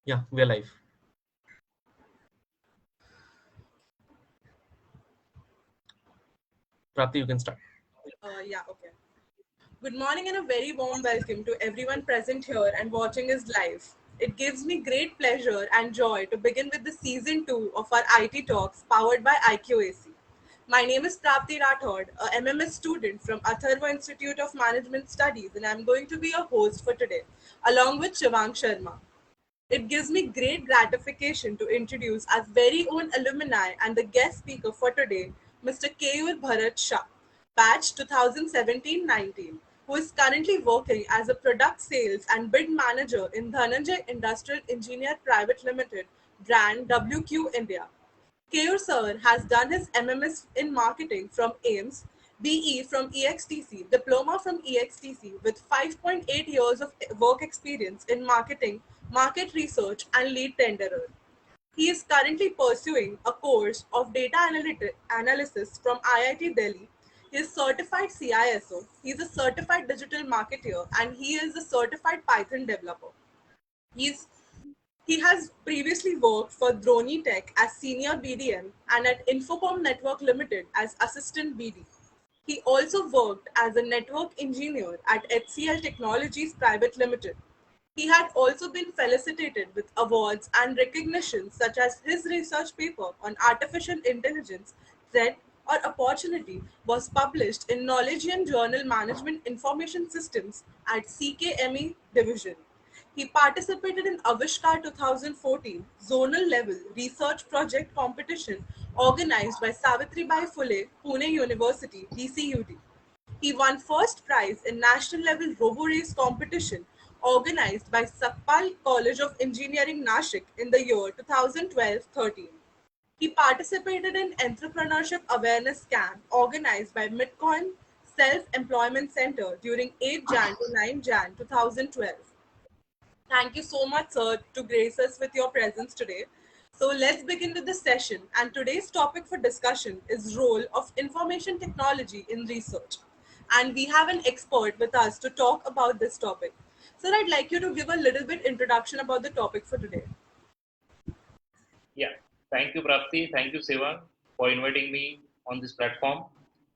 Yeah, we're live. Prapti, you can start. Yeah, okay. Good morning and a very warm welcome to everyone present here and watching us live. It gives me great pleasure and joy to begin with the season 2 of our IT Talks powered by IQAC. My name is Prapti Rathod, a MMS student from Atharva Institute of Management Studies, and I'm going to be your host for today, along with Shivang Sharma. It gives me great gratification to introduce our very own alumni and the guest speaker for today, Mr. Keyur Shah, batch 2017-19, who is currently working as a product sales and bid manager in Dhananjay Industrial Engineer Private Limited, brand WQ India. Keyur sir has done his MMS in marketing from AIMS, BE from EXTC, diploma from EXTC with 5.8 years of work experience in marketing, market research, and lead tenderer. He is currently pursuing a course of data analysis from IIT Delhi. He is certified CISO. He is a certified digital marketer and he is a certified Python developer. He's he has previously worked for Droni Tech as senior BDM and at Infocom Network Limited as assistant BD. He also worked as a network engineer at HCL Technologies Private Limited. He had also been felicitated with awards and recognitions such as his research paper on artificial intelligence, threat or opportunity was published in Knowledgean Journal Management Information Systems at CKME Division. He participated in Avishkar 2014 zonal level research project competition organized by Savitribai Phule, Pune University, DCUD. He won first prize in national level robo race competition organized by Sakpal College of Engineering Nashik in the year 2012-13. He participated in entrepreneurship awareness camp organized by Midcoin Self-Employment Center during 8 Jan to 9 Jan 2012. Thank you so much, sir, to grace us with your presence today. So let's begin with the session. And today's topic for discussion is role of information technology in research. And we have an expert with us to talk about this topic. Sir, I'd like you to give a little bit introduction about the topic for today. Yeah, thank you, Prapti. Thank you, Shivang, for inviting me on this platform.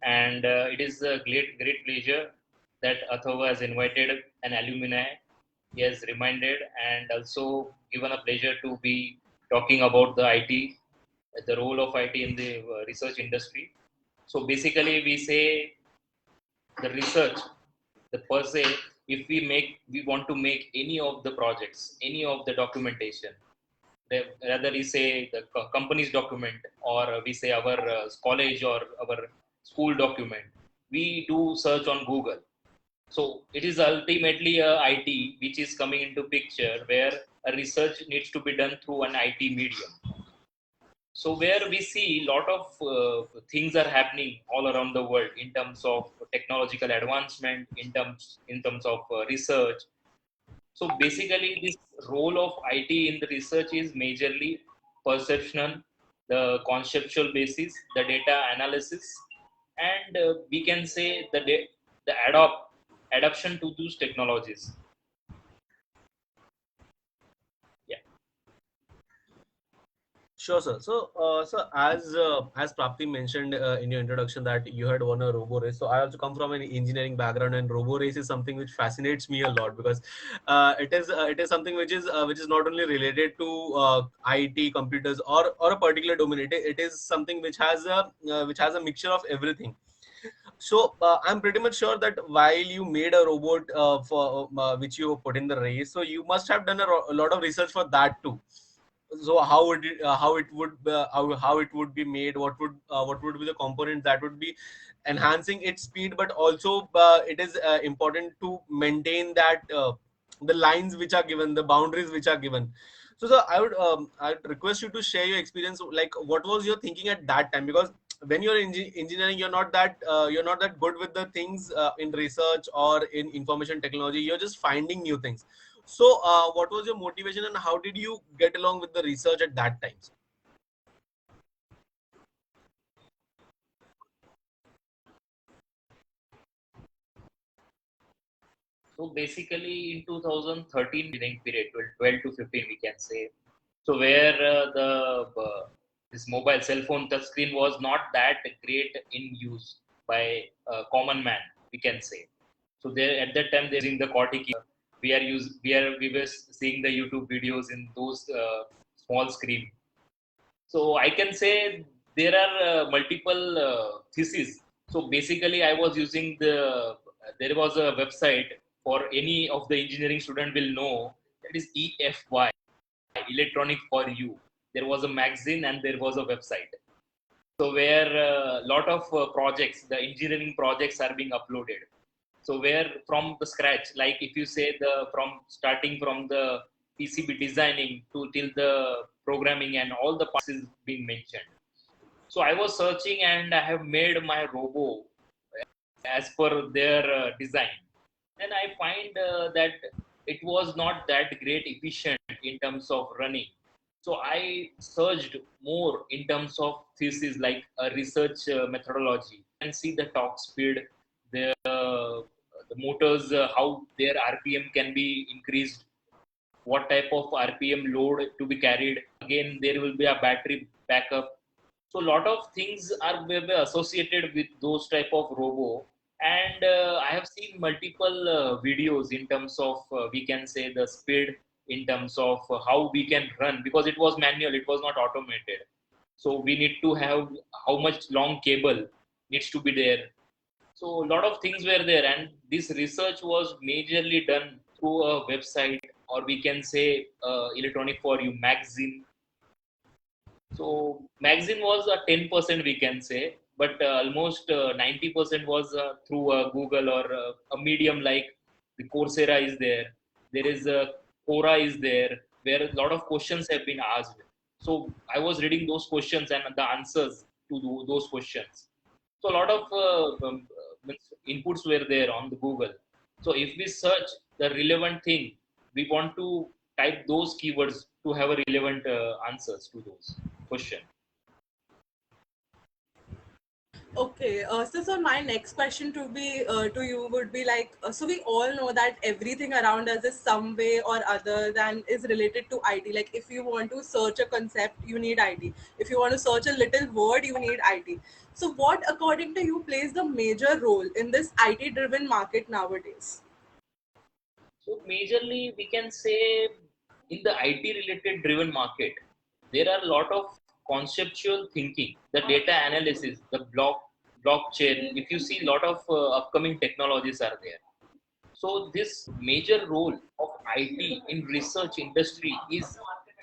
And it is a great pleasure that Atharva has invited an alumni. He has reminded and also given a pleasure to be talking about the IT, the role of IT in the research industry. So basically, we say the research, the per se, if we want to make any of the projects, any of the documentation, rather we say the company's document or we say our college or our school document, we do search on Google. So it is ultimately a IT which is coming into picture where a research needs to be done through an IT medium. So where we see a lot of things are happening all around the world in terms of technological advancement, in terms of research. So basically this role of IT in the research is majorly perception, the conceptual basis, the data analysis, and we can say the adoption to those technologies. Yeah. Sure, sir. So as Prapti mentioned in your introduction that you had won a robo race. So I also come from an engineering background, and robo race is something which fascinates me a lot because it is something which is not only related to IT, computers, or a particular domain. It is something which has a mixture of everything. So I'm pretty much sure that while you made a robot for which you put in the race, so you must have done a lot of research for that too. So how it would be made, what would be the components that would be enhancing its speed, but also it is important to maintain that the lines which are given, the boundaries which are given. So I would request you to share your experience, like what was your thinking at that time, because when you're in engineering, you're not that good with the things in research or in information technology. You're just finding new things. So, what was your motivation and how did you get along with the research at that time? So basically in 2013 during period, 12 to 15 we can say. So where this mobile cell phone touch screen was not that great in use by common man, we can say. So there at that time they're using the Corti. We were seeing the YouTube videos in those small screen. So I can say there are multiple theses. So basically, I was using there was a website for any of the engineering student will know, that is EFY, Electronic for You. There was a magazine and there was a website. So where a lot of projects, the engineering projects are being uploaded. So where from the scratch, like if you say the from starting from the PCB designing to till the programming and all the parts is being mentioned. So I was searching and I have made my robo as per their design, and I find that it was not that great efficient in terms of running. So I searched more in terms of thesis like a research methodology and see the top speed, the motors, how their RPM can be increased, what type of RPM load to be carried. Again, there will be a battery backup. So a lot of things are associated with those type of robo. And I have seen multiple videos in terms of we can say the speed, in terms of how we can run, because it was manual, it was not automated. So we need to have how much long cable needs to be there. So a lot of things were there, and this research was majorly done through a website, or we can say Electronic for You magazine. So magazine was a 10% we can say, but almost 90% was through Google or a medium like the Coursera is there. There is a Quora is there, where a lot of questions have been asked. So I was reading those questions and the answers to those questions. So a lot of inputs were there on the Google. So if we search the relevant thing, we want to type those keywords to have a relevant answers to those question. Okay, so my next question to you would be like, so we all know that everything around us is some way or other than is related to IT. Like if you want to search a concept, you need IT. If you want to search a little word, you need IT. So what, according to you, plays the major role in this IT-driven market nowadays? So majorly we can say in the IT related driven market, there are a lot of conceptual thinking, the data analysis, the blockchain. If you see, a lot of upcoming technologies are there. So this major role of IT in research industry is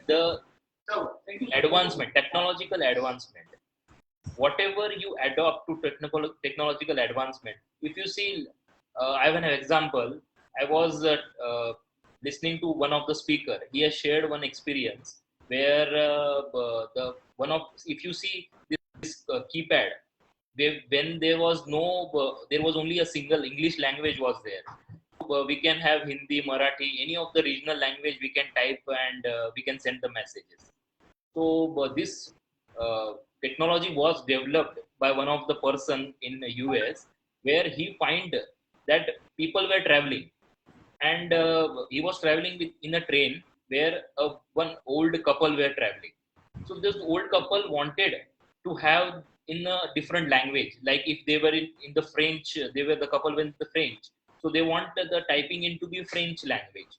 the advancement, technological advancement. Whatever you adopt to technological advancement. If you see, I have an example. I was listening to one of the speaker. He has shared one experience where the one of, if you see this keypad, when there was no there was only a single English language was there. We can have Hindi, Marathi, any of the regional language we can type, and we can send the messages. So this technology was developed by one of the person in the US, where he find that people were traveling, and he was traveling in a train where one old couple were traveling. So this old couple wanted to have in a different language, like if they were in the French, they were the couple with the French. So they wanted the typing in to be French language.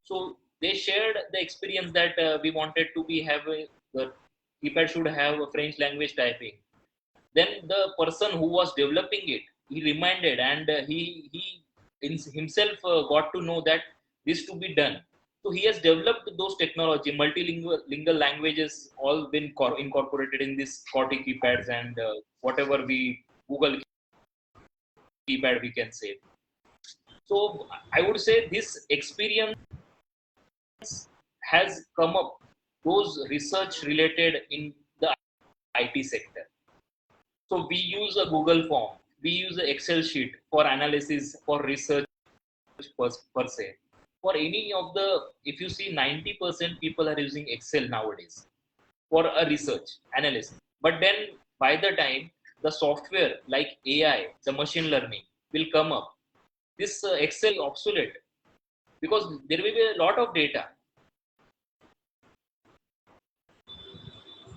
So they shared the experience that we wanted to be have the keypad should have a French language typing. Then the person who was developing it, he reminded, and he himself got to know that this to be done. So he has developed those technology, multilingual lingual languages, all been incorporated in this Corti keypads, and whatever we Google keypad we can say. So I would say this experience has come up those research related in the IT sector. So we use a Google form, we use an Excel sheet for analysis, for research per se. For any of the, if you see 90% people are using Excel nowadays for a research analysis. But then by the time the software like AI, the machine learning will come up, this Excel obsolete because there will be a lot of data.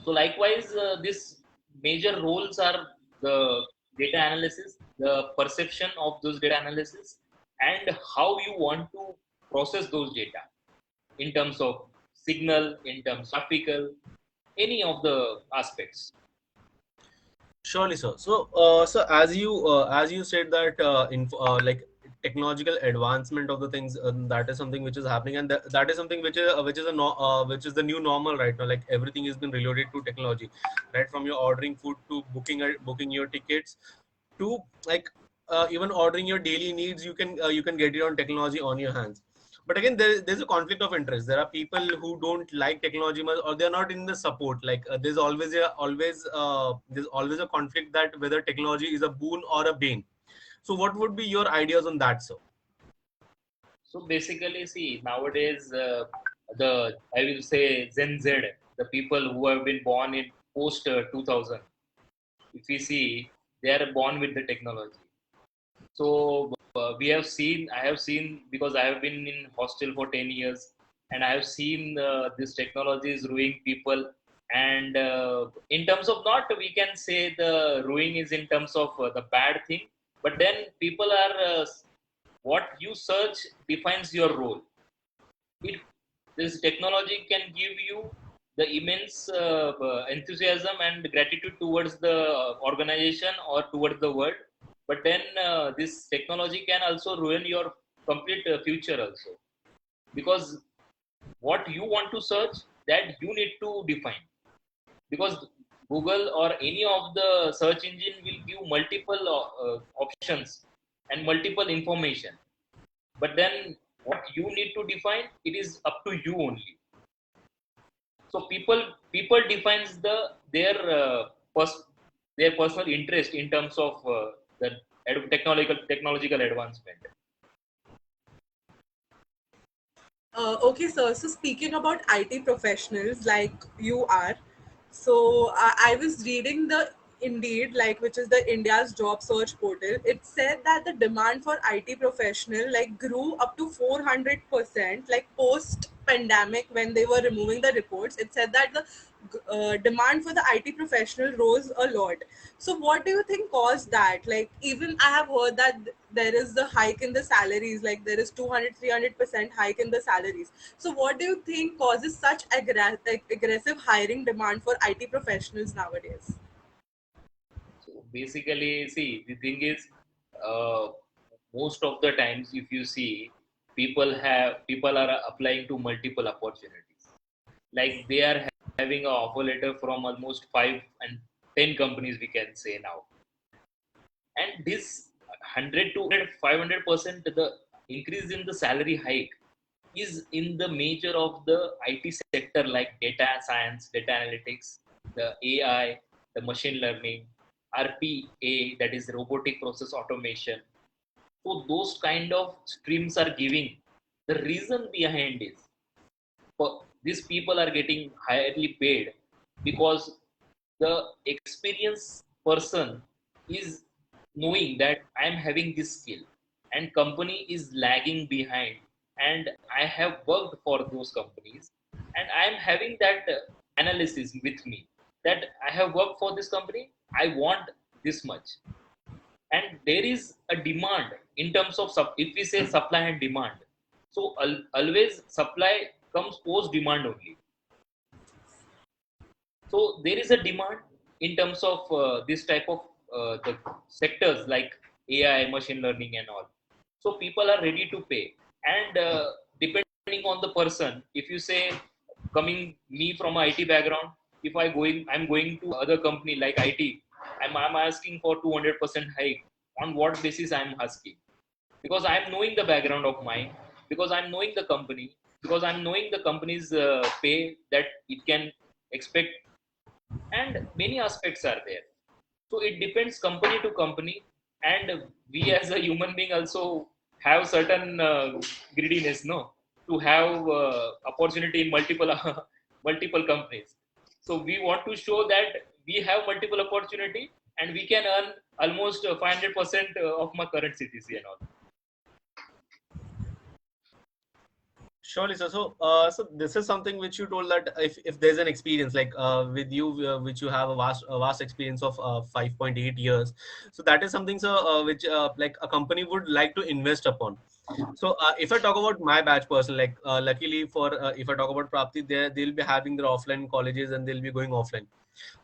So likewise, these major roles are the data analysis, the perception of those data analysis, and how you want to process those data in terms of signal, in terms of graphical, any of the aspects. Surely, sir. So, as you said that like technological advancement of the things, that is something which is happening, and that is something which is a which is the new normal right now. Like everything has been related to technology, right? From your ordering food to booking your tickets to like even ordering your daily needs, you can get it on technology on your hands. But again, there's a conflict of interest. There are people who don't like technology much, or they're not in the support. Like there's always a conflict that whether technology is a boon or a bane. So what would be your ideas on that, sir? So basically, see, nowadays, I will say Gen Z, the people who have been born in post 2000, if we see, they are born with the technology. So I have seen because I have been in hostel for 10 years, and I have seen this technology is ruining people. And in terms of not, we can say the ruining is in terms of the bad thing, but then people are what you search defines your role. It This technology can give you the immense enthusiasm and gratitude towards the organization or towards the world, but then this technology can also ruin your complete future also, because what you want to search, that you need to define, because Google or any of the search engine will give multiple options and multiple information, but then what you need to define, it is up to you only. So people defines pers- their personal interest in terms of the technological advancement. Okay, sir. So speaking about IT professionals like you are, so I was reading the Indeed, like which is the India's job search portal. It said that the demand for IT professional like grew up to 400%, like post pandemic when they were removing the reports. It said that the demand for the IT professional rose a lot. So what do you think caused that? Like even I have heard that there is the hike in the salaries, like there is 200, 300% hike in the salaries. So what do you think causes such aggressive hiring demand for IT professionals nowadays? So basically, see, the thing is, uh, most of the times, if you see, people are applying to multiple opportunities. Like they are having an offer letter from almost 5 and 10 companies, we can say now. And this 100 to 500% the increase in the salary hike is in the major of the IT sector, like data science, data analytics, the AI, the machine learning, RPA, that is robotic process automation. So those kind of streams are giving. The reason behind is, these people are getting highly paid because the experienced person is knowing that I'm having this skill and company is lagging behind, and I have worked for those companies, and I'm having that analysis with me that I have worked for this company, I want this much. And there is a demand in terms of if we say supply and demand, so always supply comes post demand only. So there is a demand in terms of this type of the sectors like AI, machine learning, and all. So people are ready to pay, and depending on the person, if you say coming me from a IT background, if I'm going to other company like IT, I'm asking for 200% hike. On what basis I'm asking? Because I'm knowing the background of mine, because I'm knowing the company, because I'm knowing the company's pay that it can expect, and many aspects are there. So it depends company to company, and we as a human being also have certain greediness, no, to have opportunity in multiple multiple companies. So we want to show that we have multiple opportunity and we can earn almost 500% of my current CTC and all. Surely, sir. So this is something which you told that if there's an experience like with you, which you have a vast experience of 5.8 years, so that is something, sir, which like a company would like to invest upon. So if I talk about my batch person, like luckily for if I talk about Prapti, they'll be having their offline colleges and they'll be going offline.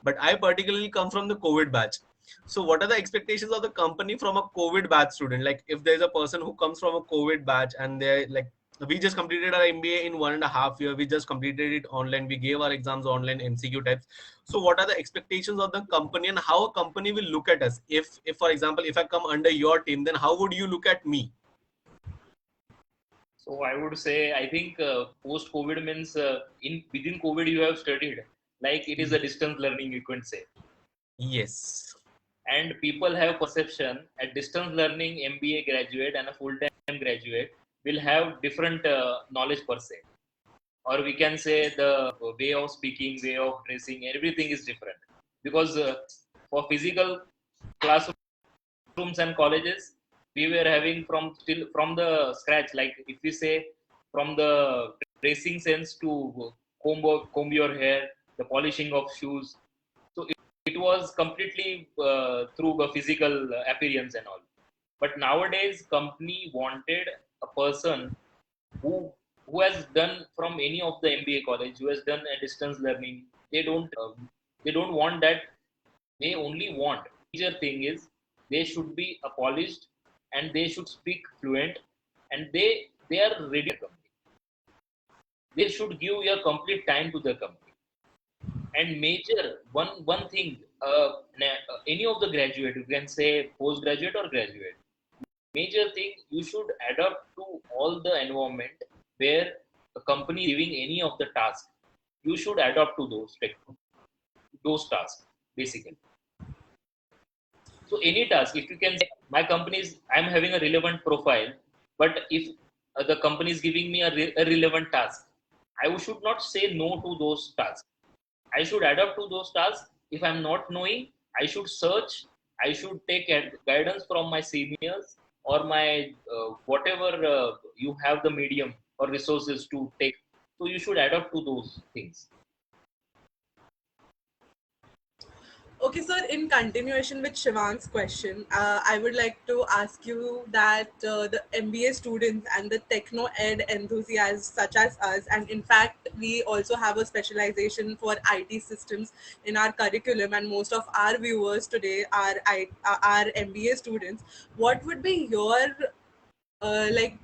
But I particularly come from the COVID batch. So what are the expectations of the company from a COVID batch student? Like if there's a person who comes from a COVID batch and they're like, we just completed our MBA in 1.5 year. We just completed it online. We gave our exams online, MCQ types. So what are the expectations of the company and how a company will look at us? If for example, if I come under your team, then how would you look at me? So I would say, I think post COVID means in within COVID you have studied, like it is a distance learning, you can say. Yes. And people have perception at distance learning, MBA graduate and a full time graduate will have different knowledge per se, or we can say the way of speaking, way of dressing, everything is different. Because for physical classrooms and colleges, we were having from still from the scratch, like if we say from the dressing sense to comb your hair, the polishing of shoes. So it was completely through the physical appearance and all. But nowadays company wanted a person who who has done from any of the MBA college, who has done a distance learning. They don't want that. They only want, major thing is, they should be polished and they should speak fluent, and they are ready to company. They should give your complete time to the company. And major one thing, any of the graduate, you can say postgraduate or graduate, major thing, you should adapt to all the environment where the company is giving any of the tasks. You should adapt to those tasks basically. So any task, if you can say my company is, I'm having a relevant profile, but if the company is giving me a relevant task, I should not say no to those tasks. I should adapt to those tasks. If I'm not knowing, I should search. I should take guidance from my seniors or my whatever you have the medium or resources to take. So you should adapt to those things. Okay, sir, in continuation with Shivang's question, I would like to ask you that the MBA students and the techno ed enthusiasts such as us, and in fact, we also have a specialization for IT systems in our curriculum, and most of our viewers today are MBA students. What would be your like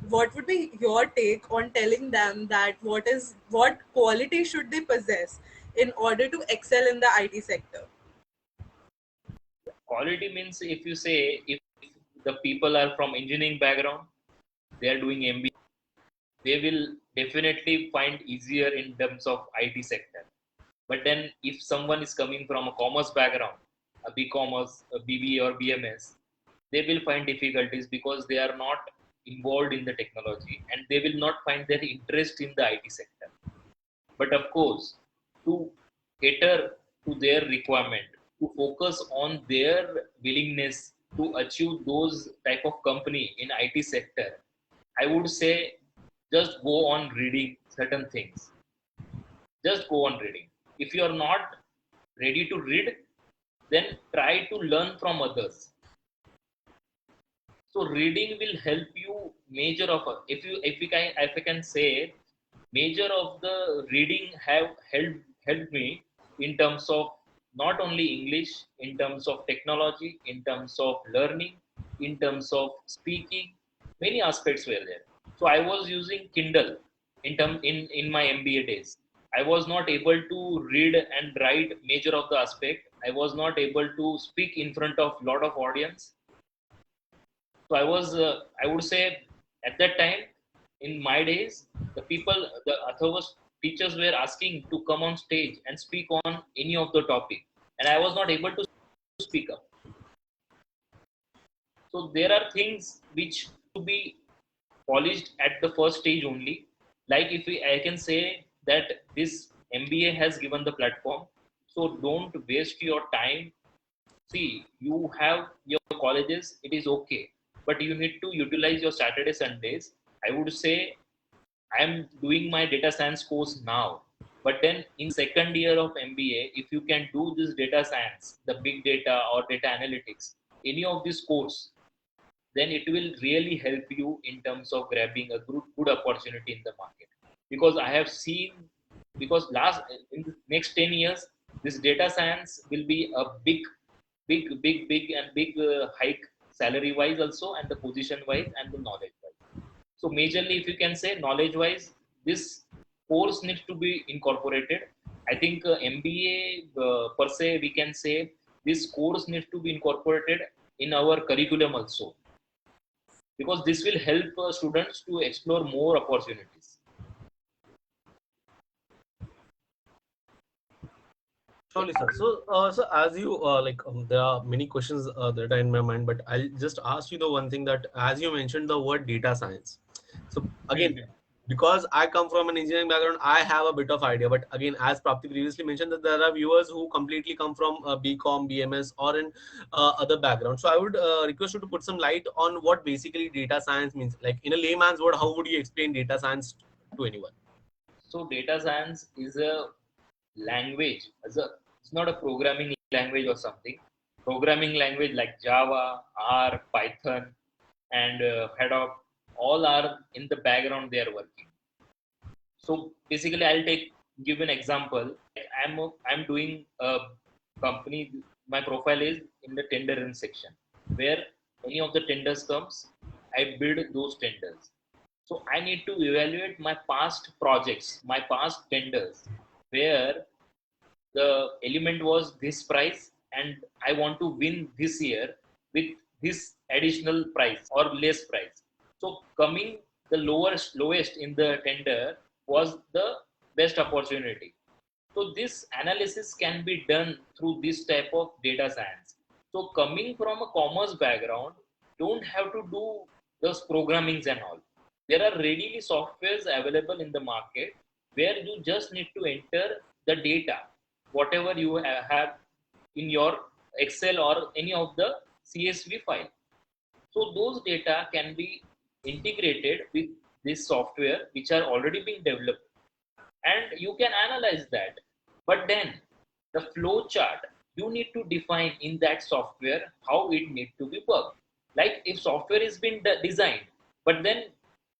what would be your take on telling them that what quality should they possess in order to excel in the IT sector? Quality means, if you say, if the people are from engineering background, they are doing MBA, they will definitely find easier in terms of IT sector. But then if someone is coming from a commerce background, a B-commerce, a BB or BMS, they will find difficulties because they are not involved in the technology and they will not find their interest in the IT sector. But of course, to cater to their requirement, to focus on their willingness to achieve those type of company in IT sector, I would say just go on reading certain things. Just go on reading. If you are not ready to read, then try to learn from others. So reading will help you. Major of if I can say, major of the reading have helped me in terms of not only English, in terms of technology, in terms of learning, in terms of speaking. Many aspects were there. So I was using Kindle in my MBA days. I was not able to read and write major of the aspect. I was not able to speak in front of lot of audience. So I would say, at that time, in my days, the Atharva teachers were asking to come on stage and speak on any of the topic, and I was not able to speak up. So there are things which to be polished at the first stage only. Like I can say that this MBA has given the platform, so don't waste your time. See, you have your colleges, it is okay, but you need to utilize your Saturday Sundays. I would say I'm doing my data science course now, but then in second year of MBA, if you can do this data science, the big data or data analytics, any of this course, then it will really help you in terms of grabbing a good opportunity in the market. Because I have seen, because last in the next 10 years, this data science will be a big hike salary wise also, and the position wise and the knowledge wise. So majorly, if you can say knowledge wise, this course needs to be incorporated. I think MBA per se, we can say this course needs to be incorporated in our curriculum also, because this will help students to explore more opportunities. Surely, sir. So as you there are many questions that are in my mind, but I'll just ask you the one thing that, as you mentioned the word data science. So again, Mhm. because I come from an engineering background, I have a bit of idea. But again, as Prapti previously mentioned, that there are viewers who completely come from BCom, BMS, or in other background. So I would request you to put some light on what basically data science means. Like in a layman's word, how would you explain data science to anyone? So data science is a language, it's not a programming language or something. Programming language like Java, R, Python, and Hadoop, all are in the background they are working. So basically, give an example. I'm doing a company. My profile is in the tendering section, where any of the tenders comes, I bid those tenders. So I need to evaluate my past projects, my past tenders, where the element was this price, and I want to win this year with this additional price or less price. So coming the lowest in the tender was the best opportunity. So this analysis can be done through this type of data science. So coming from a commerce background, don't have to do those programmings and all. There are readily softwares available in the market where you just need to enter the data, whatever you have in your Excel or any of the CSV file. So those data can be integrated with this software which are already being developed, and you can analyze that. But then the flow chart, you need to define in that software how it need to be worked. Like if software is been designed, but then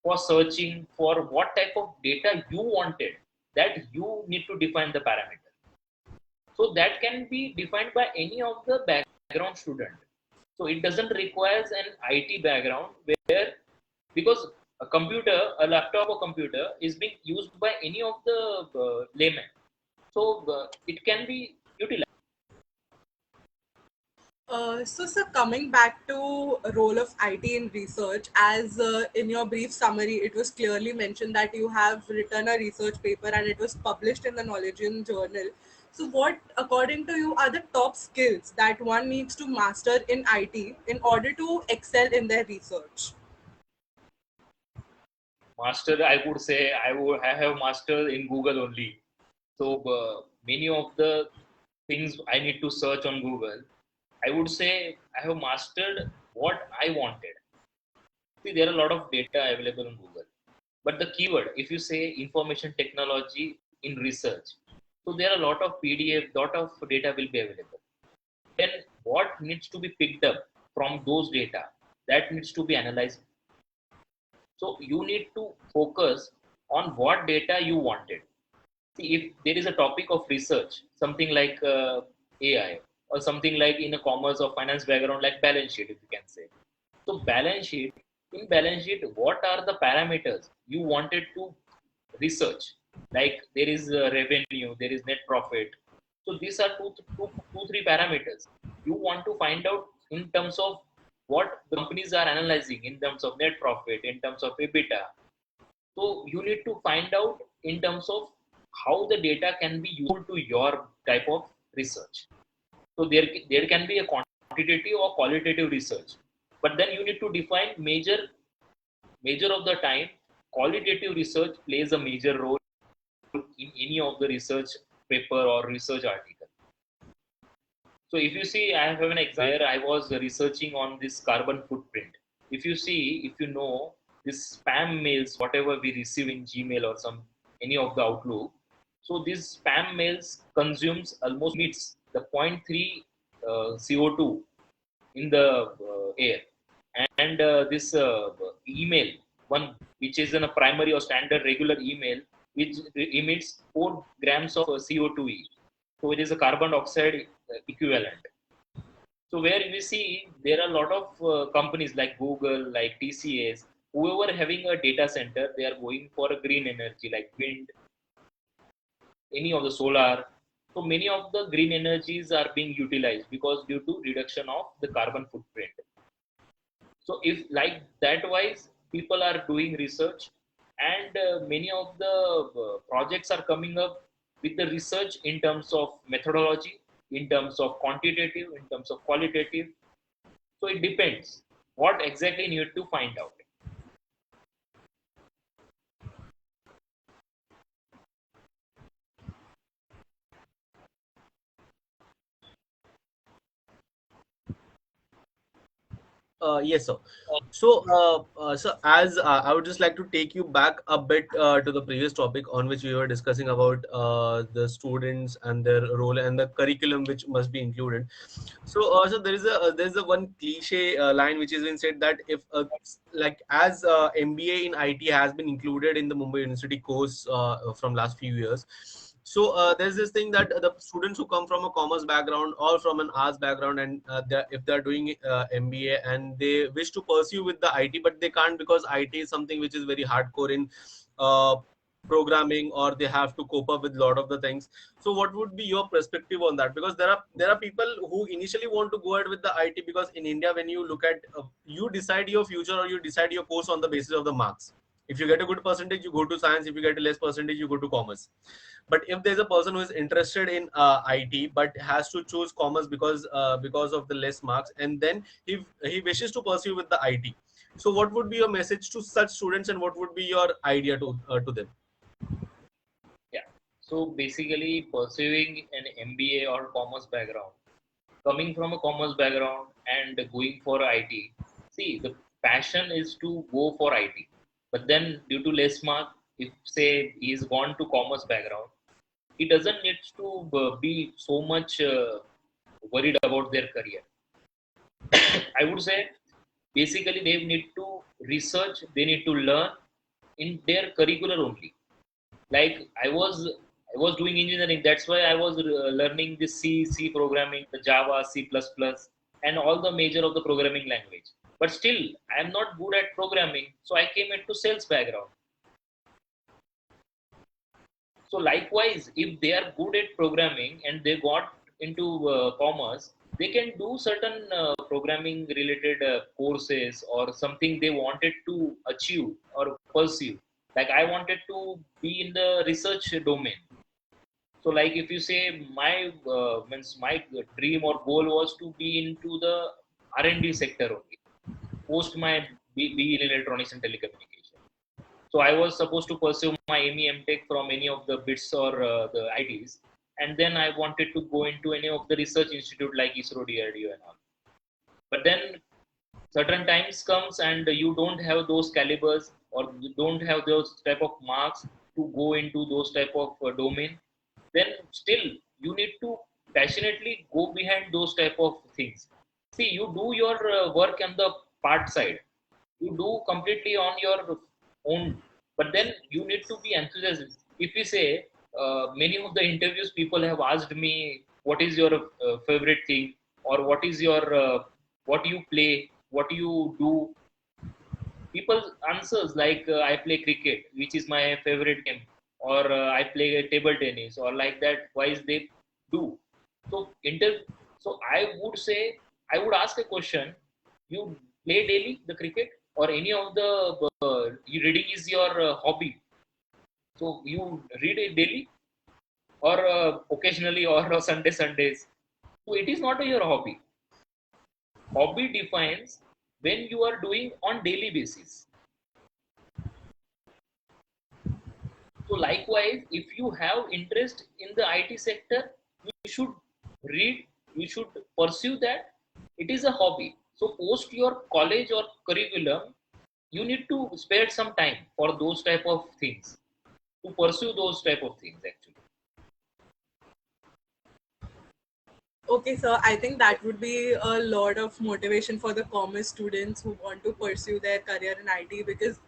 for searching for what type of data you wanted, that you need to define the parameter. So that can be defined by any of the background student. So it doesn't require an IT background, where, because a laptop or computer is being used by any of the laymen. So it can be utilized. So, sir, coming back to role of IT in research, as in your brief summary, it was clearly mentioned that you have written a research paper and it was published in the Knowledgean Journal. So, what, according to you, are the top skills that one needs to master in IT in order to excel in their research? Master, I would say I have mastered in Google only. So many of the things I need to search on Google, I would say I have mastered what I wanted. See, there are a lot of data available on Google, but the keyword, if you say information technology in research, so there are a lot of PDF, lot of data will be available. Then what needs to be picked up from those data, that needs to be analyzed. So you need to focus on what data you wanted. See, if there is a topic of research, something like AI, or something like in a commerce or finance background, like balance sheet, if you can say. So in balance sheet, what are the parameters you wanted to research? Like there is revenue, there is net profit. So these are three parameters you want to find out in terms of what the companies are analyzing in terms of net profit, in terms of EBITDA. So you need to find out in terms of how the data can be useful to your type of research. So there can be a quantitative or qualitative research, but then you need to define major of the time. Qualitative research plays a major role in any of the research paper or research article. So if you see, I have an example where I was researching on this carbon footprint. If you see, if you know, this spam mails, whatever we receive in Gmail or any of the Outlook. So these spam mails consumes almost meets the zero point 0.3 CO2 in the air, and this email one, which is in a primary or standard regular email, which emits 4 grams of CO2e. So it is a carbon dioxide equivalent. So where we see there are a lot of companies like Google, like TCS, whoever having a data center, they are going for a green energy like wind, any of the solar. So many of the green energies are being utilized because due to reduction of the carbon footprint. So if like that wise, people are doing research, and many of the projects are coming up with the research in terms of methodology, in terms of quantitative, in terms of qualitative. So it depends what exactly you need to find out. Yes, sir. So, as I would just like to take you back a bit to the previous topic on which we were discussing about the students and their role and the curriculum which must be included. So there is a one cliche line which has been said that if like as MBA in IT has been included in the Mumbai University course from last few years. So there's this thing that the students who come from a commerce background or from an arts background, and if they're doing MBA and they wish to pursue with the IT, but they can't because IT is something which is very hardcore in uh, programming, or they have to cope up with a lot of the things. So what would be your perspective on that? Because there are people who initially want to go ahead with the IT, because in India, when you look at you decide your future or you decide your course on the basis of the marks. If you get a good percentage, you go to science. If you get a less percentage, you go to commerce. But if there's a person who is interested in IT but has to choose commerce because of the less marks, and then he wishes to pursue with the IT, so what would be your message to such students, and what would be your idea to them? Yeah. So basically, pursuing an MBA or commerce background, coming from a commerce background and going for IT, see, the passion is to go for IT. But then, due to less mark, if say he's gone to commerce background, he doesn't need to be so much worried about their career. I would say basically they need to research, they need to learn in their curricular only. Like I was doing engineering, that's why I was learning the C programming, the Java, C++, and all the major of the programming language. But still, I am not good at programming, so I came into sales background. So likewise, if they are good at programming and they got into commerce, they can do certain programming related courses or something they wanted to achieve or pursue. Like I wanted to be in the research domain. So like if you say my dream or goal was to be into the R&D sector only, post my B in electronics and telecommunication. So I was supposed to pursue my ME Tech from any of the BITS or the ITs, and then I wanted to go into any of the research institute like ISRO, DRDO, and all. But then certain times comes and you don't have those calibers or you don't have those type of marks to go into those type of domain. Then still you need to passionately go behind those type of things. See, you do your work on the part side, you do completely on your own, but then you need to be enthusiastic. If we say many of the interviews people have asked me what is your favorite thing, or what is your what you play, what you do, people answers like I play cricket, which is my favorite game, or I play table tennis, or like that wise they do. So I would say, I would ask a question: you play daily the cricket, or any of the you reading is your hobby? So you read it daily, or occasionally, or Sundays? So it is not your hobby. Hobby defines when you are doing on daily basis. So likewise, if you have interest in the IT sector, you should read, you should pursue that. It is a hobby. So post your college or curriculum, you need to spare some time for those type of things, to pursue those type of things actually. Okay, so I think that would be a lot of motivation for the commerce students who want to pursue their career in IT because,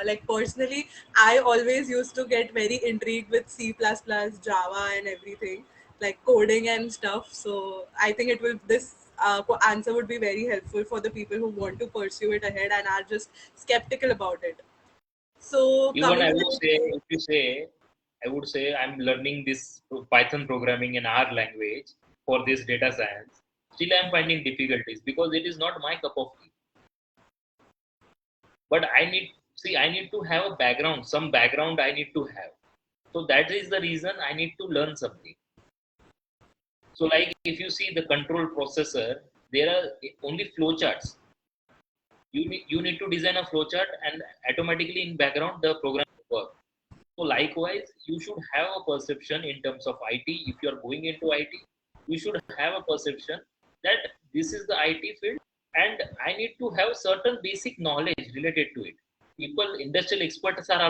like personally, I always used to get very intrigued with C++, Java, and everything, like coding and stuff. So I think this answer would be very helpful for the people who want to pursue it ahead and are just skeptical about it. So Even coming I to would say, if you say, I would say I'm learning this Python programming in our language for this data science. Still, I'm finding difficulties because it is not my cup of tea. But I need to have a background, some background I need to have. So that is the reason I need to learn something. So, like if you see the control processor, there are only flowcharts. You need to design a flowchart and automatically in background the program will work. So likewise, you should have a perception in terms of IT. If you are going into IT, you should have a perception that this is the IT field, and I need to have certain basic knowledge related to it. People, industrial experts are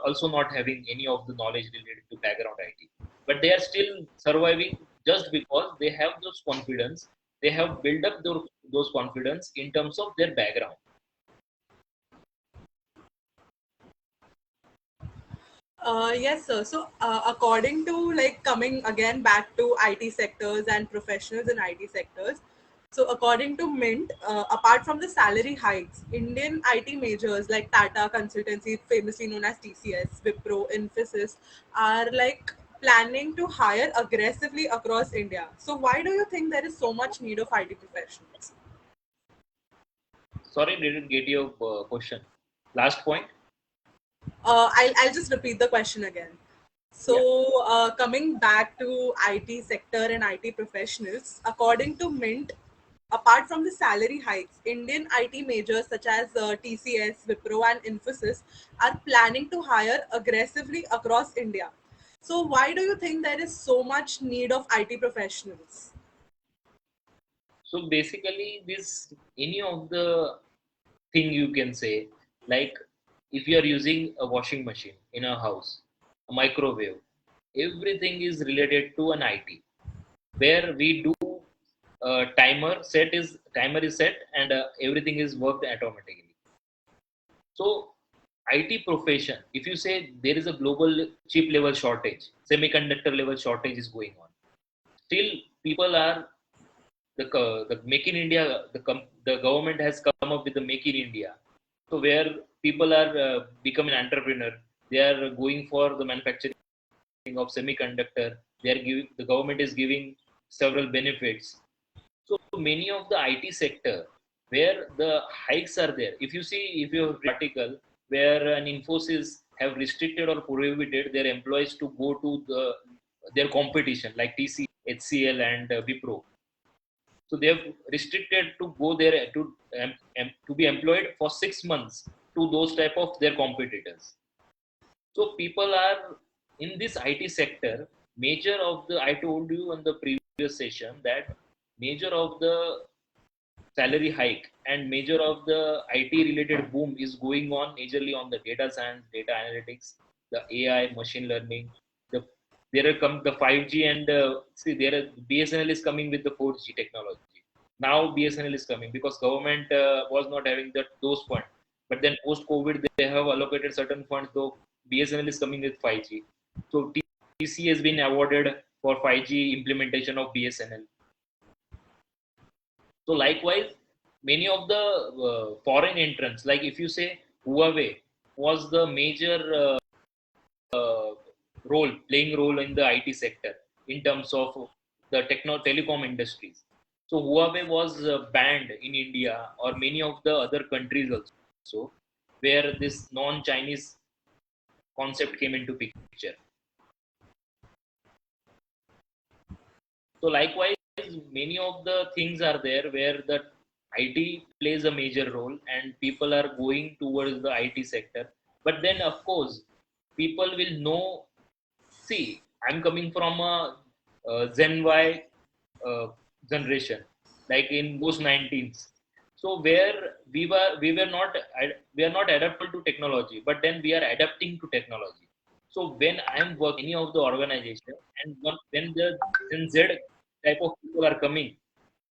also not having any of the knowledge related to background IT, but they are still surviving just because they have those confidence. They have built up those confidence in terms of their background. Yes, sir. So, according to like coming again back to IT sectors and professionals in IT sectors, so according to Mint, apart from the salary hikes, Indian IT majors like Tata Consultancy, famously known as TCS, Wipro, Infosys, are like planning to hire aggressively across India. So, why do you think there is so much need of IT professionals? Sorry, didn't get your question. Last point. I'll just repeat the question again. Yeah. So, coming back to IT sector and IT professionals, according to Mint, apart from the salary hikes, Indian IT majors such as TCS, Wipro, and Infosys are planning to hire aggressively across India. So, why do you think there is so much need of IT professionals? So basically, this any of the thing you can say, like if you are using a washing machine in a house, a microwave, everything is related to an IT, where we do timer is set and everything is worked automatically. So IT profession, if you say there is a global chip level shortage, semiconductor level shortage is going on, still people are the Make in India, the government has come up with the Make in India. So where people are becoming entrepreneur, they are going for the manufacturing of semiconductor. They are giving, the government is giving several benefits. So many of the IT sector where the hikes are there. If you see, if you have read article where an Infosys have restricted or prohibited their employees to go to their competition like TC, HCL, and Wipro. So they have restricted to go there to be employed for 6 months to those type of their competitors. So people are in this IT sector. Major of the, I told you on the previous session that major of the salary hike and major of the IT related boom is going on majorly on the data science, data analytics, the AI, machine learning. The there are come the 5G and see there are, BSNL is coming with the 4G technology. Now BSNL is coming because government was not having those funds. But then post COVID they have allocated certain funds. Though BSNL is coming with 5G, so TC has been awarded for 5G implementation of BSNL. So likewise, many of the foreign entrants, like if you say Huawei was the major playing role in the IT sector in terms of the telecom industries. So Huawei was banned in India or many of the other countries also, where this non-Chinese concept came into picture. So likewise, many of the things are there where the IT plays a major role and people are going towards the IT sector. But then, of course, people will know. See, I'm coming from a Gen Y uh, generation, like in those 19s. So where we are not adaptable to technology, but then we are adapting to technology. So when I am working any of the organization, and when the Gen Z type of people are coming,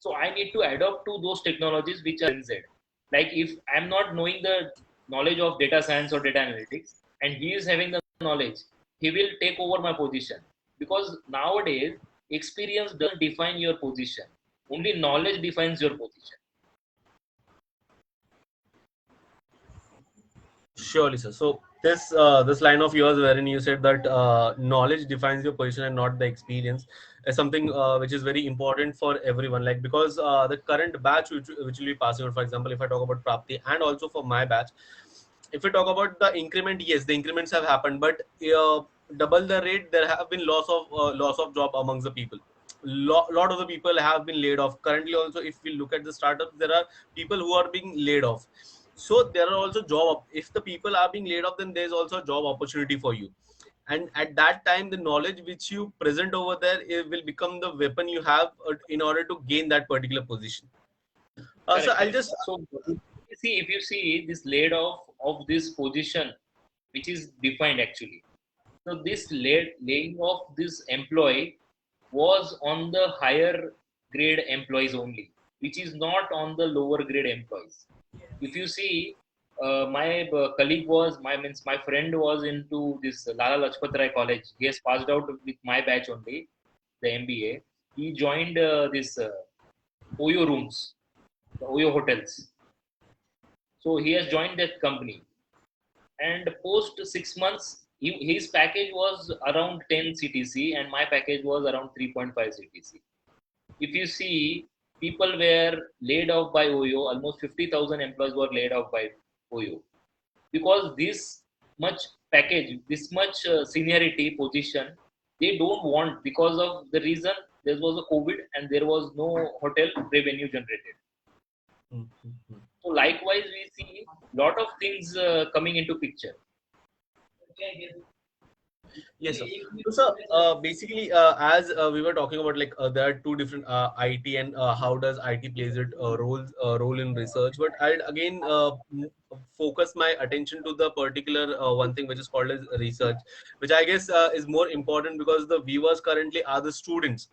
so I need to adopt to those technologies which are Gen Z. Like if I'm not knowing the knowledge of data science or data analytics, and he is having the knowledge, he will take over my position. Because nowadays, experience doesn't define your position. Only knowledge defines your position. Surely, sir. So this line of yours, wherein you said that knowledge defines your position and not the experience, is something which is very important for everyone. Like because the current batch which will be passing out, for example, if I talk about Prapti and also for my batch, if we talk about the increment, yes, the increments have happened, but double the rate, there have been loss of job amongst the people. Lot of the people have been laid off currently. Also, if we look at the startups, there are people who are being laid off. So there are also if the people are being laid off, then there's also a job opportunity for you. And at that time, the knowledge which you present over there, it will become the weapon you have in order to gain that particular position. So Correct, I'll correct. just So if you see this laid off of this position, which is defined actually. So this laying off this employee was on the higher grade employees only, which is not on the lower grade employees. If you see, my colleague was my friend was into this Lala Lajpat Rai College. He has passed out with my batch only, the MBA. He joined this Oyo rooms, the Oyo hotels. So he has joined that company, and post 6 months, his package was around 10 CTC, and my package was around 3.5 CTC. If you see, people were laid off by Oyo. Almost 50,000 employees were laid off by Oyo because this much package, this much seniority position, they don't want because of the reason there was a COVID and there was no hotel revenue generated. So likewise, we see lot of things coming into picture. Yes, sir. So, sir, basically, as we were talking about, like there are two different IT and how does IT plays it role in research. But I'd again focus my attention to the particular one thing which is called as research, which I guess is more important because the viewers currently are the students,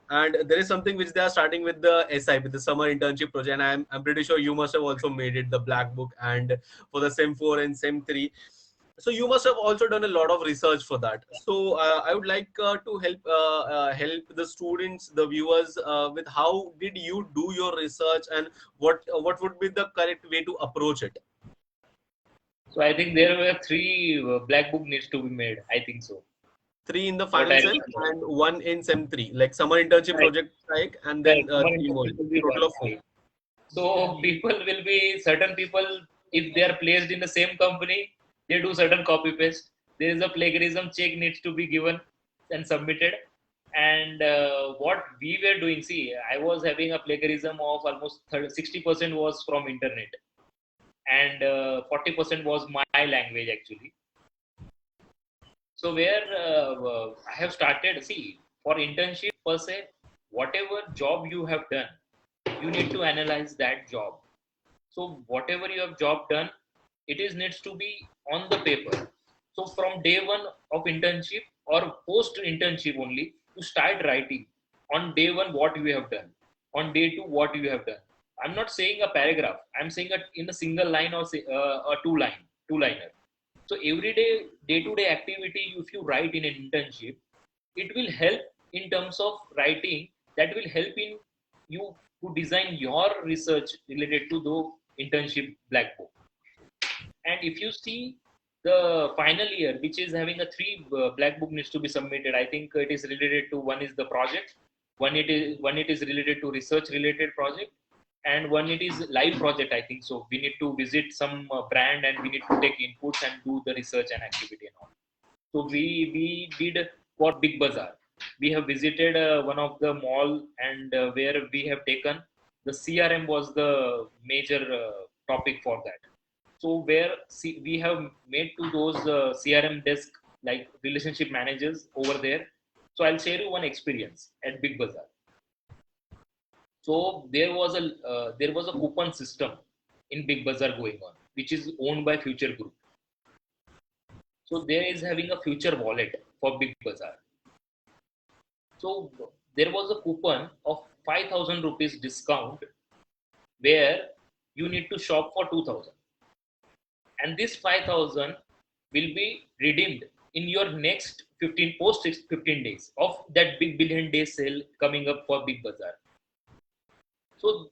and there is something which they are starting with the SI, with the summer internship project. And I'm pretty sure you must have also made it, the black book, and for the SEM 4 and SEM 3. So you must have also done a lot of research for that. So I would like to help the students, the viewers, with how did you do your research, and what would be the correct way to approach it. So I think there were three black book needs to be made. I think so. Three in the What final I sem remember. and one in sem 3, like summer internship Correct. project, like, and then Correct. Summer three more, internship will be total there of four. only. So people will be certain people, if they are placed in the same company, they do certain copy paste. There is a plagiarism check needs to be given and submitted. And what we were doing, see, I was having a plagiarism of almost 60% was from internet, and 40% was my language actually. So where I have started, see, for internship per se, whatever job you have done, you need to analyze that job. So whatever you have job done, it is needs to be on the paper. So from day one of internship or post internship only, to start writing on day one what you have done, on day two what you have done. I'm not saying a paragraph. I'm saying in a single line or say, a two liner. So every day to day activity, if you write in an internship, it will help in terms of writing. That will help in you to design your research related to the internship black book. And if you see the final year, which is having a three black book needs to be submitted, I think it is related to one is the project, one it is related to research related project, and one it is live project. I think so. We need to visit some brand and we need to take inputs and do the research and activity and all. So we did for Big Bazaar. We have visited one of the mall and where we have taken the CRM was the major topic for that. So where we have made to those CRM desk like relationship managers over there. So I'll share you one experience at Big Bazaar. So there was a coupon system in Big Bazaar going on, which is owned by Future Group. So there is having a Future wallet for Big Bazaar. So there was a coupon of 5,000 rupees discount where you need to shop for 2,000, and this 5,000 will be redeemed in your next 15 days of that big billion day sale coming up for Big Bazaar. So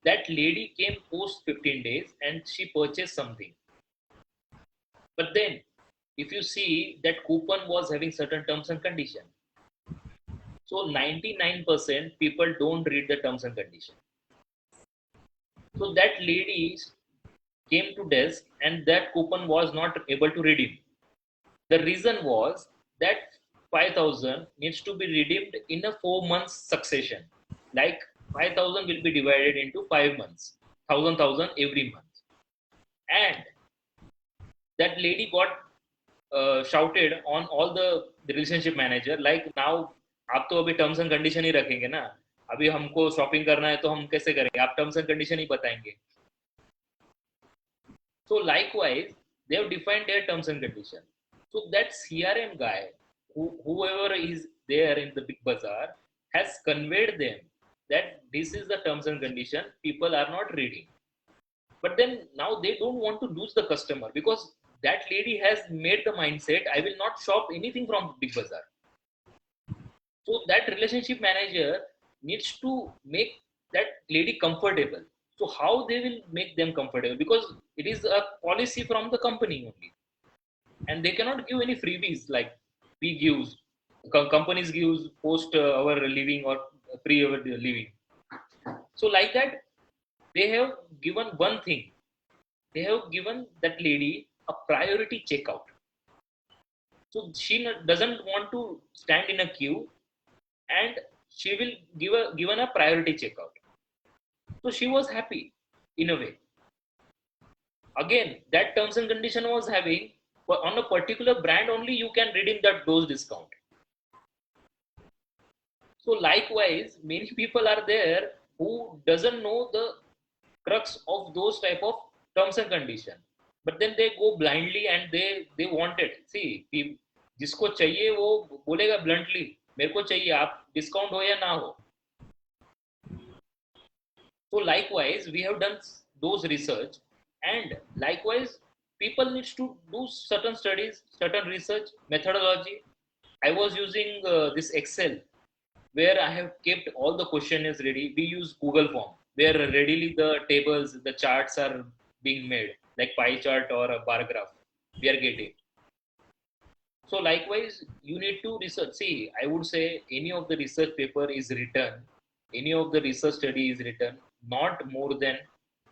that lady came post 15 days and she purchased something. But then, if you see, that coupon was having certain terms and conditions. So 99% people don't read the terms and conditions. So that lady came to desk and that coupon was not able to redeem. The reason was that 5,000 needs to be redeemed in a 4 months succession. Like 5,000 will be divided into 5 months, 1,000 every month. And that lady got shouted on all the relationship manager, like, now आप तो अभी terms and condition ही रखेंगे ना, अभी हमको shopping करना है तो हम कैसे करेंगे, आप टर्म्स एंड कंडीशन ही बताएंगे. So likewise, they have defined their terms and conditions. So that CRM guy, whoever is there in the Big Bazaar, has conveyed them that this is the terms and condition. People are not reading. But then now they don't want to lose the customer, because that lady has made the mindset, I will not shop anything from Big Bazaar. So that relationship manager needs to make that lady comfortable. So how they will make them comfortable? Because it is a policy from the company only, and they cannot give any freebies like we give. Companies gives post our leaving or pre our leaving. So like that, they have given one thing. They have given that lady a priority checkout. So she doesn't want to stand in a queue, and she will given a priority checkout. So she was happy in a way. Again, that terms and condition was having, but on a particular brand only you can redeem that dose discount. So likewise, many people are there who doesn't know the crux of those type of terms and condition, but then they go blindly and they want it. See, जिसको चाहिए वो बोलेगा bluntly, मेरे को चाहिए, आप discount हो या ना हो. So likewise, we have done those research, and likewise, people needs to do certain studies, certain research methodology. I was using this Excel, where I have kept all the questionnaires ready. We use Google form, where readily the tables, the charts are being made, like pie chart or a bar graph. We are getting. So likewise, you need to research. See, I would say any of the research paper is written, any of the research study is written, not more than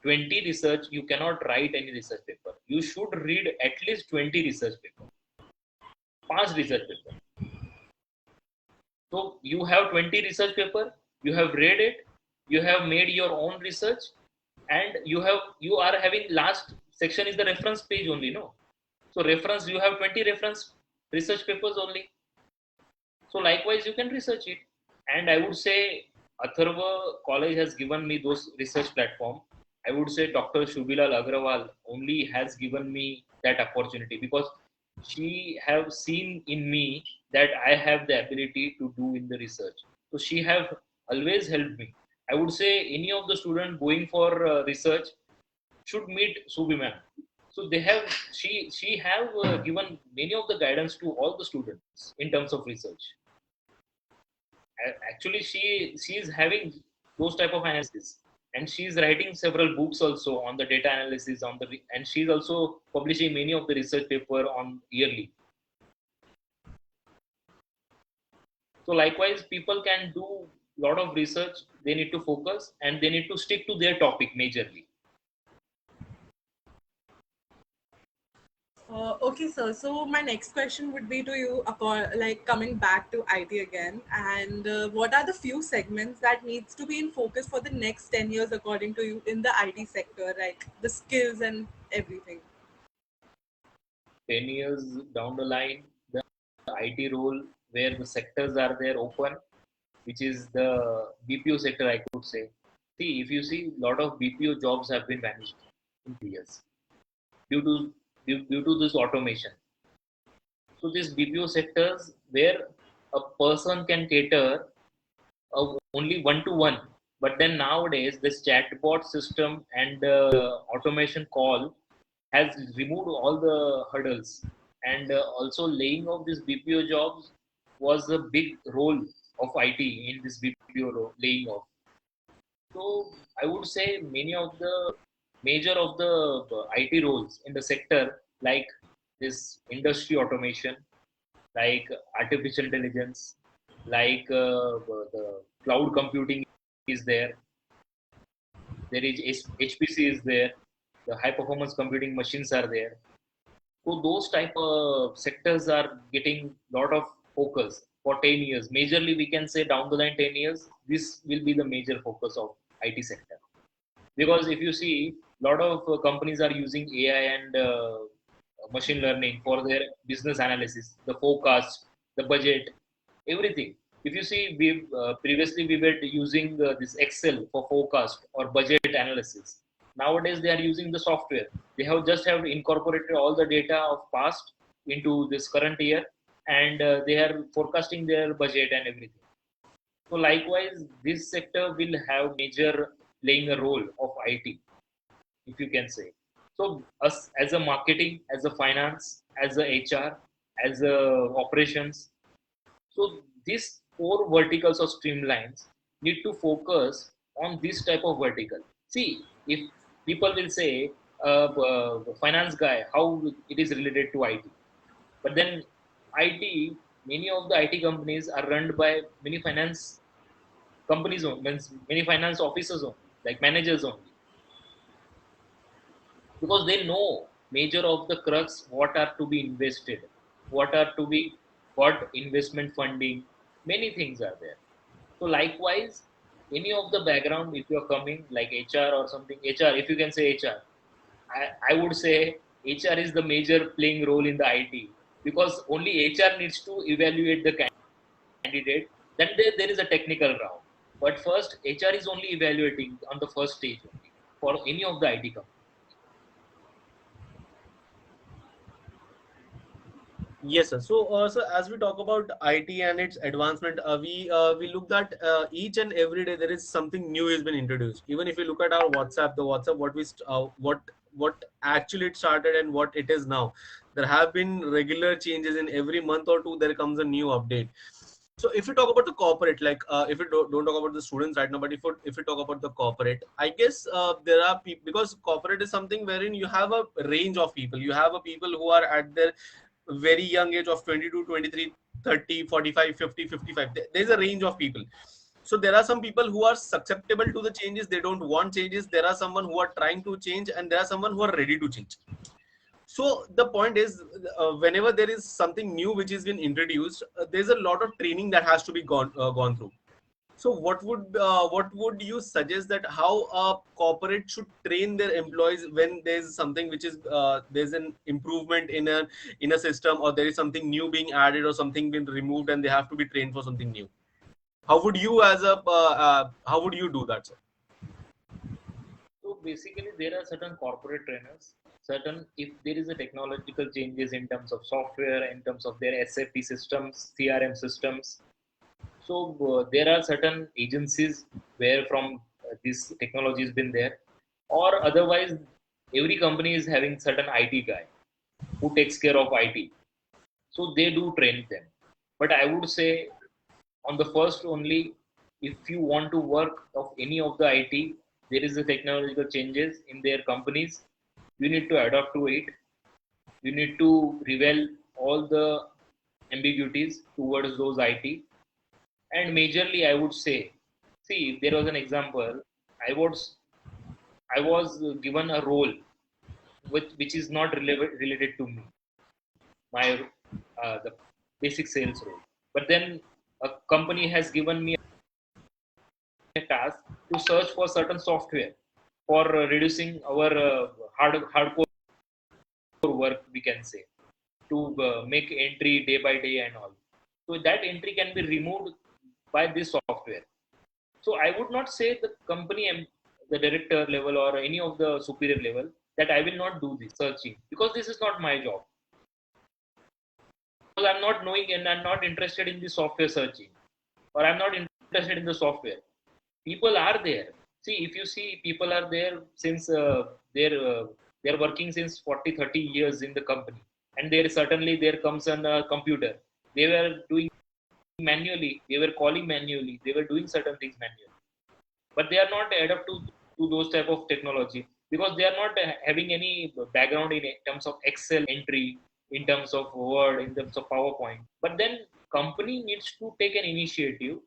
20 research. You cannot write any research paper. You should read at least 20 research paper, 5 research paper. So you have 20 research paper, you have read it, you have made your own research, and you are having last section is the reference page only, no? So reference, you have 20 reference research papers only. So likewise, you can research it. And I would say Atharva college has given me those research platform. I would say Dr. Shubilal Agrawal only has given me that opportunity, because she have seen in me that I have the ability to do in the research. So she have always helped me. I would say any of the student going for research should meet Subi ma'am. So they have she have given many of the guidance to all the students in terms of research. Actually, she is having those type of analysis, and she is writing several books also on the data analysis on the, and she is also publishing many of the research paper on yearly. So likewise, people can do a lot of research. They need to focus and they need to stick to their topic majorly. Okay, sir. So my next question would be to you, like coming back to IT again, and what are the few segments that needs to be in focus for the next 10 years, according to you, in the IT sector, like the skills and everything? 10 years down the line, the IT role where the sectors are there open, which is the BPO sector, I could say. See, if you see, a lot of BPO jobs have been vanished in 3 years due to due to this automation. So these BPO sectors where a person can cater only one to one, but then nowadays this chatbot system and automation call has removed all the hurdles, and also laying off these BPO jobs was a big role of IT in this BPO laying off. So I would say many of the major of the IT roles in the sector, like this industry automation, like artificial intelligence, like the cloud computing is there. There is HPC is there. The high performance computing machines are there. So those type of sectors are getting lot of focus for 10 years. Majorly, we can say down the line 10 years, this will be the major focus of IT sector. Because if you see, a lot of companies are using AI and machine learning for their business analysis, the forecast, the budget, everything. If you see, we previously we were using this Excel for forecast or budget analysis. Nowadays, they are using the software. They have incorporated all the data of past into this current year, and they are forecasting their budget and everything. So likewise, this sector will have major playing a role of IT, if you can say. So us as a marketing, as a finance, as a HR, as a operations, so these four verticals or streamlines need to focus on this type of vertical. See, if people will say, finance guy, how it is related to IT, but then IT, many of the IT companies are run by many finance companies only, means many finance officers only, like managers only, because they know major of the crux what are to be invested, what are to be what investment funding, many things are there. So likewise, any of the background, if you're coming like HR or something, HR, if you can say HR, I would say HR is the major playing role in the IT, because only HR needs to evaluate the candidate. Then there is a technical round. But first, HR is only evaluating on the first stage only for any of the IT company. Yes, sir. So as we talk about IT and its advancement, we look at each and every day there is something new has been introduced. Even if you look at our WhatsApp, the WhatsApp what actually it started and what it is now, there have been regular changes in every month or two. There comes a new update. So if you talk about the corporate, like if you don't talk about the students right now, but if you talk about the corporate, I guess there are people, because corporate is something wherein you have a range of people. You have a people who are at their very young age of 22, 23, 30, 45, 50, 55. There's a range of people. So there are some people who are susceptible to the changes. They don't want changes. There are someone who are trying to change, and there are someone who are ready to change. So the point is, whenever there is something new which has been introduced, there's a lot of training that has to be gone through. So what would you suggest that how a corporate should train their employees when there's something which is there's an improvement in a system, or there is something new being added or something being removed and they have to be trained for something new? How would you how would you do that, sir? So basically, there are certain corporate trainers. Certain, if there is a technological changes in terms of software, in terms of their SAP systems, CRM systems. So there are certain agencies where from this technology has been there, or otherwise, every company is having certain IT guy who takes care of IT. So they do train them. But I would say on the first only, if you want to work of any of the IT, there is a technological changes in their companies, you need to adapt to it. You need to reveal all the ambiguities towards those IT. And majorly, I would say, see, there was an example. I was I was given a role which is not related to me, my the basic sales role. But then a company has given me a task to search for certain software for reducing our hardcore work, we can say, to make entry day by day and all. So that entry can be removed by this software. So I would not say the company and the director level or any of the superior level that I will not do this searching, because this is not my job. Because I'm not knowing and I'm not interested in the software searching, or I'm not interested in the software. People are there. See, if you see, people are there since they're working since 40, 30 years in the company, and there comes a computer. They were doing manually, they were calling manually, they were doing certain things manually, but they are not adapt to those type of technology, because they are not having any background in terms of Excel entry, in terms of Word, in terms of PowerPoint. But then company needs to take an initiative,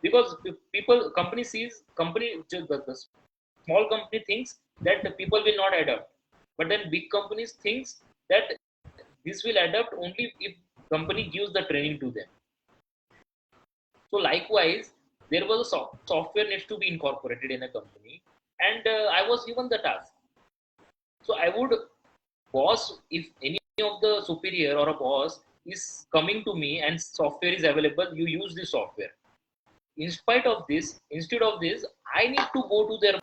because people company sees company the small company thinks that the people will not adapt, but then big companies thinks that this will adapt only if company gives the training to them. So likewise, there was a software needs to be incorporated in a company, and I was given the task. So I would boss, if any of the superior or a boss is coming to me and software is available, you use this software. Instead of this, I need to go to their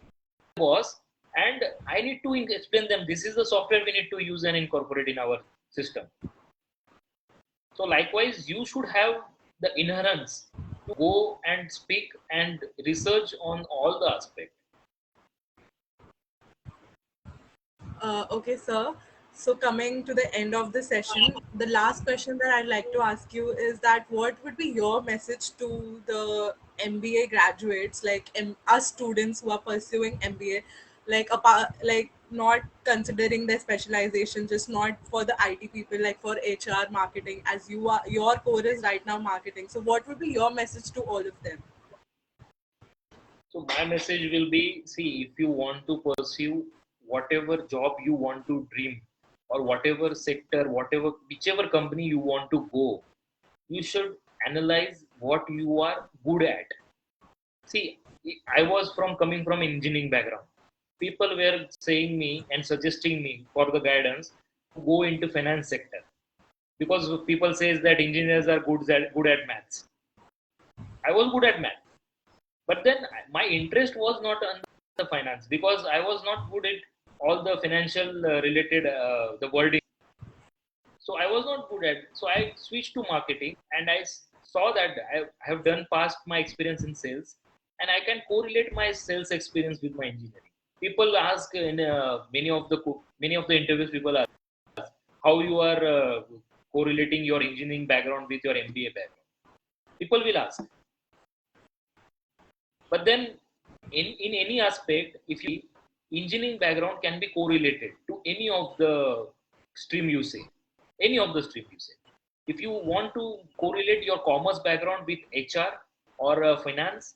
boss and I need to explain them this is the software we need to use and incorporate in our system. So likewise, you should have the inherence to go and speak and research on all the aspects. Okay, sir. So coming to the end of the session, the last question that I'd like to ask you is that what would be your message to the MBA graduates, like us students who are pursuing MBA, like apart, like not considering their specialization, just not for the IT people, like for HR, marketing, as you are, your core is right now marketing. So what would be your message to all of them? So my message will be: see, if you want to pursue whatever job you want to dream, or whatever sector, whatever whichever company you want to go, you should analyze what you are good at. See, I was coming from engineering background. People were saying me and suggesting me for the guidance to go into finance sector, because people says that engineers are good at maths. I was good at math, but then my interest was not on the finance, because I was not good at all the financial related the wording. So I was not good at. So I switched to marketing, and I saw that I have done past my experience in sales, and I can correlate my sales experience with my engineering. People ask in many of the interviews, people ask how you are correlating your engineering background with your MBA background. People will ask, but then in any aspect, if you engineering background can be correlated to any of the stream you say, any of the stream you say. If you want to correlate your commerce background with HR or finance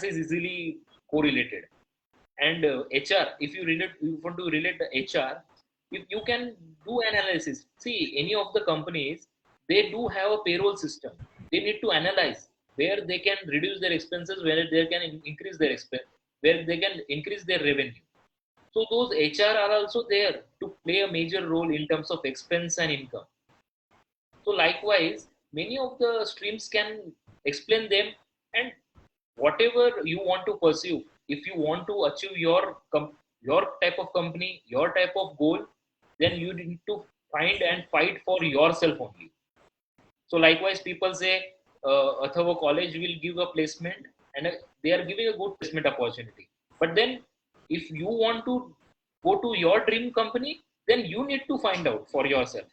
is easily correlated. And HR, if you want to relate the HR, if you can do analysis. See, any of the companies, they do have a payroll system. They need to analyze where they can reduce their expenses, where they can increase their expense, where they can increase their revenue. So those HR are also there to play a major role in terms of expense and income. So likewise, many of the streams can explain them, and whatever you want to pursue, if you want to achieve your type of company, your type of goal, then you need to find and fight for yourself only. So likewise, people say Atharva college will give a placement, and they are giving a good placement opportunity. But then, if you want to go to your dream company, then you need to find out for yourself.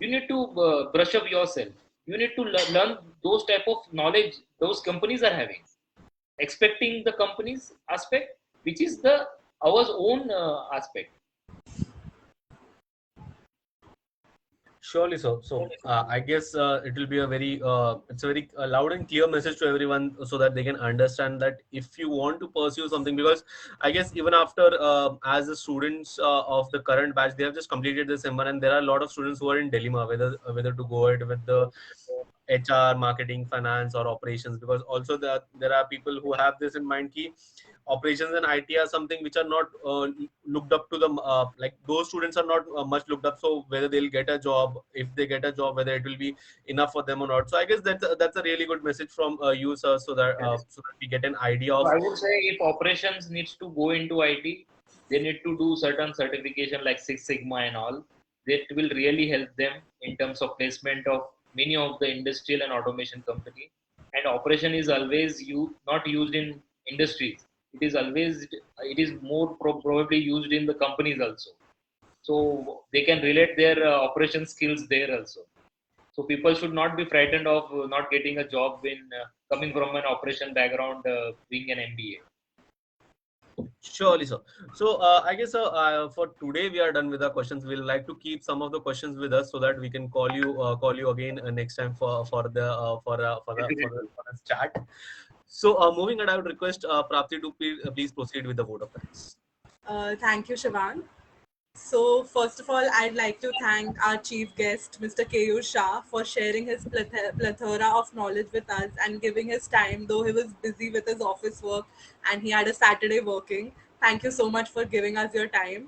You need to brush up yourself. You need to learn those type of knowledge those companies are having, expecting the company's aspect, which is the our own aspect. Surely, so. I guess it will be a very it's a very loud and clear message to everyone, so that they can understand that if you want to pursue something, because I guess even after as the students of the current batch, they have just completed this M1, and there are a lot of students who are in dilemma whether to go ahead with the HR, marketing, finance, or operations, because also there are people who have this in mind. Ki, operations and IT are something which are not looked up to them. Like those students are not much looked up. So whether they'll get a job, if they get a job, whether it will be enough for them or not. So I guess that's a really good message from you, sir, Yes. so that we get an idea So of. I would say if operations needs to go into IT, they need to do certain certification like Six Sigma and all. That will really help them in terms of placement of many of the industrial and automation company. And operation is always not used in industries. It is more probably used in the companies also. So they can relate their operation skills there also. So people should not be frightened of not getting a job in coming from an operation background, being an MBA. Surely, sir. So, I guess for today we are done with our questions. We'll like to keep some of the questions with us so that we can call you again next time for the chat. So, moving on, I would request Prapti to please proceed with the vote of thanks. Thank you, Shivang. So, first of all, I'd like to thank our chief guest, Mr. Keyur Shah, for sharing his plethora of knowledge with us and giving his time, though he was busy with his office work and he had a Saturday working. Thank you so much for giving us your time.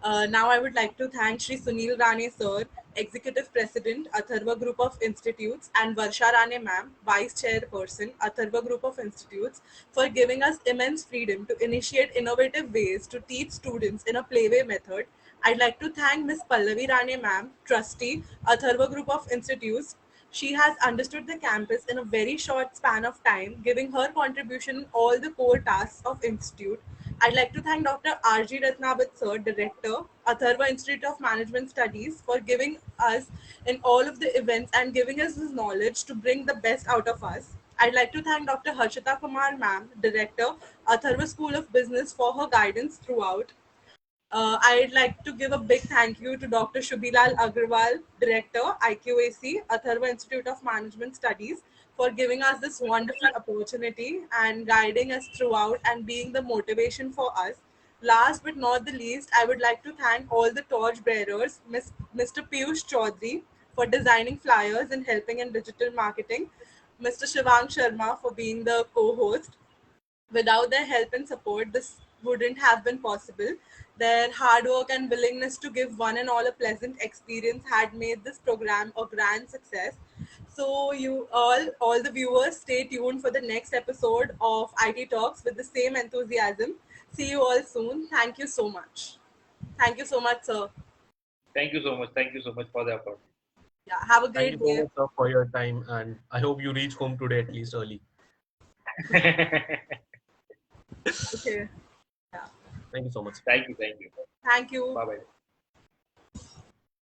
Now, I would like to thank Shri Sunil Rane sir, Executive President, Atharva Group of Institutes, and Varsha Rane ma'am, Vice Chairperson, Atharva Group of Institutes, for giving us immense freedom to initiate innovative ways to teach students in a playway method. I'd like to thank Ms. Pallavi Rane ma'am, Trustee, Atharva Group of Institutes. She has understood the campus in a very short span of time, giving her contribution in all the core tasks of Institute. I'd like to thank Dr. R.G. Ratnabhat sir, Director, Atharva Institute of Management Studies, for giving us in all of the events and giving us his knowledge to bring the best out of us. I'd like to thank Dr. Harshita Kumar ma'am, Director, Atharva School of Business, for her guidance throughout. I'd like to give a big thank you to Dr. Shubhilal Agrawal, Director, IQAC, Atharva Institute of Management Studies, for giving us this wonderful opportunity and guiding us throughout and being the motivation for us. Last but not the least, I would like to thank all the torch bearers, Mr. Piyush Chaudhary, for designing flyers and helping in digital marketing, Mr. Shivang Sharma for being the co-host. Without their help and support, this wouldn't have been possible. Their hard work and willingness to give one and all a pleasant experience had made this program a grand success. So you all the viewers, stay tuned for the next episode of IT Talks with the same enthusiasm. See you all soon. Thank you so much. Thank you so much, sir. Thank you so much. Thank you so much for the opportunity. Yeah, have a Thank you great so day. much, sir, for your time, and I hope you reach home today at least early. Okay. Yeah. Thank you so much. Thank you. Thank you. Thank you. Bye bye.